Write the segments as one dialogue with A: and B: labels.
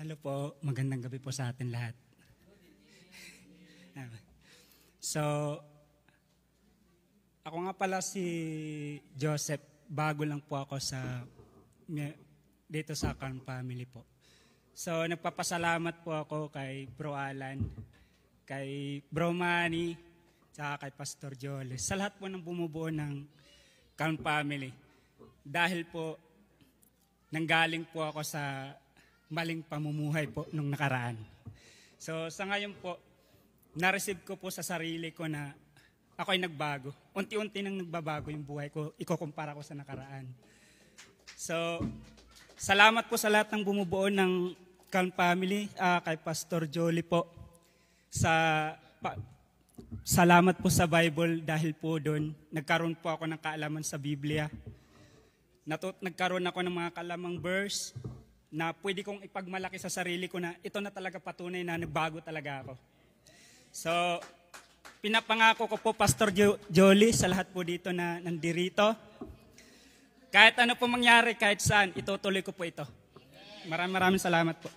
A: Hello po, magandang gabi po sa atin lahat. So, ako nga pala si Joseph. Bago lang po ako dito sa Calm Family po. So, nagpapasalamat po ako kay Bro Alan, kay Bro Manny, tsaka kay Pastor Joel. Sa lahat po ng bumubuo ng Calm Family. Dahil po, nanggaling po ako sa maling pamumuhay po nung nakaraan. So sa ngayon po, na-receive ko po sa sarili ko na ako ay nagbago. Unti-unti nang nagbabago yung buhay ko, ikukumpara ko sa nakaraan. So, salamat po sa lahat ng bumubuo ng Calm Family, kay Pastor Jolie po. Salamat po sa Bible dahil po doon, nagkaroon po ako ng kaalaman sa Biblia. Nagkaroon ako ng mga kalamang verse na pwede kong ipagmalaki sa sarili ko na ito na talaga patunay na nagbago talaga ako. So, pinapangako ko po, Pastor Jolie, sa lahat po dito na nandirito. Kahit ano po mangyari, kahit saan, itutuloy ko po ito. Maraming salamat po.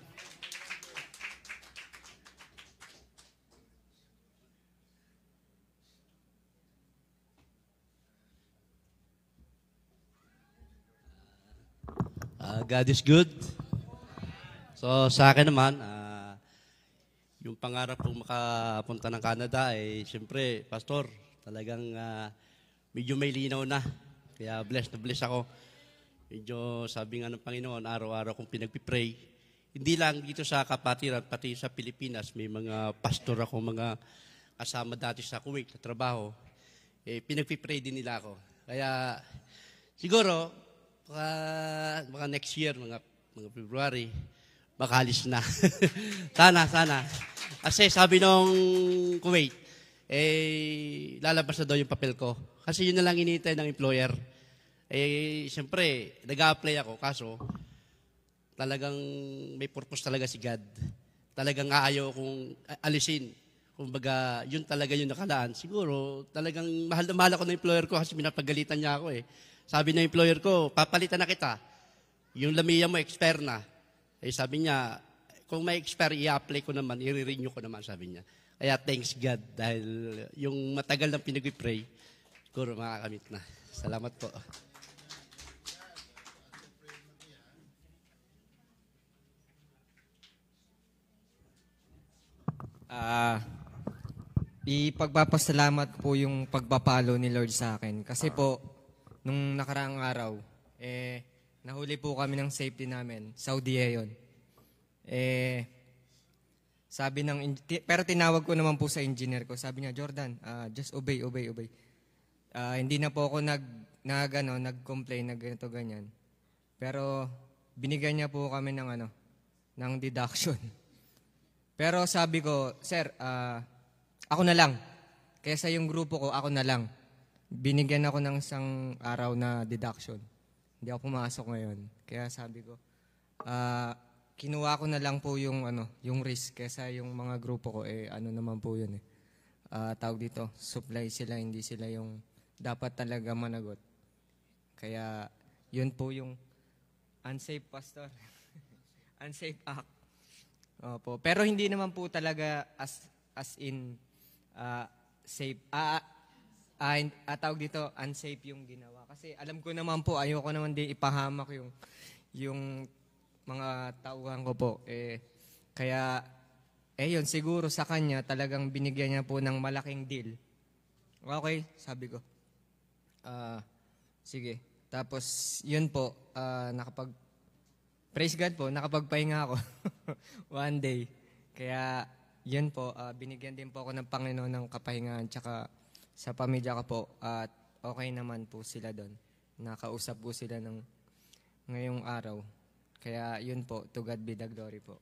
B: God is good. So sa akin naman, yung pangarap kong makapunta ng Canada ay siyempre, Pastor, talagang medyo may linaw na. Kaya blessed na blessed ako. Medyo sabi nga ng Panginoon, araw-araw kong pinagpipray. Hindi lang dito sa kapatiran, pati sa Pilipinas, may mga pastor ako, mga kasama dati sa Kuwait, sa trabaho. Pinagpipray din nila ako. Kaya siguro, mga next year, mga February, makalis na. sana. Kasi sabi nung Kuwait, lalabas na daw yung papel ko. Kasi yun na lang hinihintay ng employer. Siyempre, nag-a-apply ako, kaso talagang may purpose talaga si God. Talagang ayaw kong alisin. Kumbaga, yun talaga yung nakalaan. Siguro, talagang mahal na mahal ako ng employer ko kasi pinapagalitan niya ako . Sabi ng employer ko, papalitan na kita. Yung lamiya mo, expire na. Sabi niya, kung may expire, i-apply ko naman, i-renew ko naman, sabi niya. Kaya thanks God, dahil yung matagal na pinag-pray, siguro makakamit na. Salamat po.
C: Ipagpapasalamat po yung pagpapalo ni Lord sa akin. Kasi po, nung nakaraang araw, nahuli po kami ng safety namin, Saudi yun. Sabi pero tinawag ko naman po sa engineer ko. Sabi niya, Jordan, just obey. Hindi na po ako nag-complain na ganito, ganyan. Pero binigyan niya po kami ng deduction. Pero sabi ko, sir, ako na lang. Kesa yung grupo ko, ako na lang. Binigyan ako ng isang araw na deduction. Hindi ako pumasok ngayon. Kaya sabi ko, kinuha ko na lang po yung risk kesa yung mga grupo ko naman po yun . Tawag dito, supply sila, hindi sila yung dapat talaga managot. Kaya yun po yung unsafe, Pastor. Unsafe act. Opo. Pero hindi naman po talaga as in safe. Tawag dito, unsafe yung ginawa. Kasi alam ko naman po, ayoko naman din ipahamak yung mga tauhan ko po. Kaya, yun, siguro sa kanya, talagang binigyan niya po ng malaking deal. Okay, sabi ko. Sige. Tapos, yun po, praise God po, nakapagpahinga ako. One day. Kaya, yun po, binigyan din po ako ng Panginoon ng kapahingaan, tsaka sa pamilya ko po, at okay naman po sila doon. Nakausap po sila ng ngayong araw. Kaya yun po, to God be the glory po.